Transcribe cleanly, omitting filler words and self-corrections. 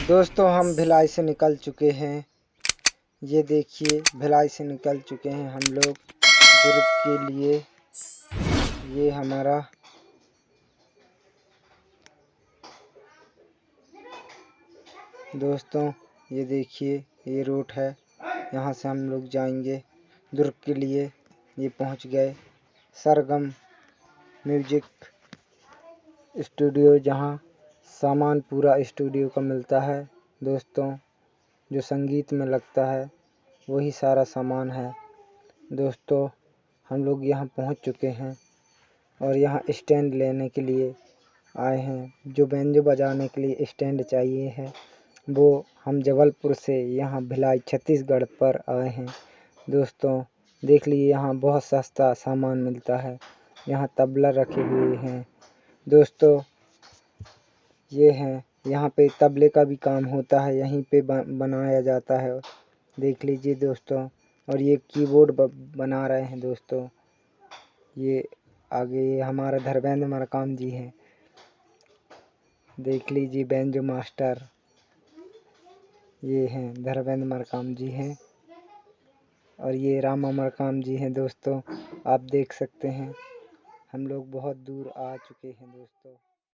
दोस्तों हम भिलाई से निकल चुके हैं। ये देखिए भिलाई से निकल चुके हैं हम लोग दुर्ग के लिए। ये हमारा दोस्तों ये देखिए ये रूट है, यहाँ से हम लोग जाएंगे दुर्ग के लिए। ये पहुंच गए सरगम म्यूजिक स्टूडियो, जहां सामान पूरा स्टूडियो का मिलता है। दोस्तों जो संगीत में लगता है वही सारा सामान है। दोस्तों हम लोग यहाँ पहुँच चुके हैं और यहाँ स्टैंड लेने के लिए आए हैं। जो बैंजो बजाने के लिए स्टैंड चाहिए है वो हम जबलपुर से यहाँ भिलाई छत्तीसगढ़ पर आए हैं। दोस्तों देख लीजिए यहाँ बहुत सस्ता सामान मिलता है। यहाँ तबला रखे हुए हैं। दोस्तों ये हैं, यहाँ पे तबले का भी काम होता है, यहीं पे बनाया जाता है। देख लीजिए दोस्तों, और ये कीबोर्ड बना रहे हैं दोस्तों। ये आगे ये हमारा धर्मेंद्र मरकाम जी हैं। देख लीजिए बैंजो मास्टर ये हैं, धर्मेंद्र मरकाम जी हैं। और ये रामा मरकाम जी हैं। दोस्तों आप देख सकते हैं हम लोग बहुत दूर आ चुके हैं दोस्तों।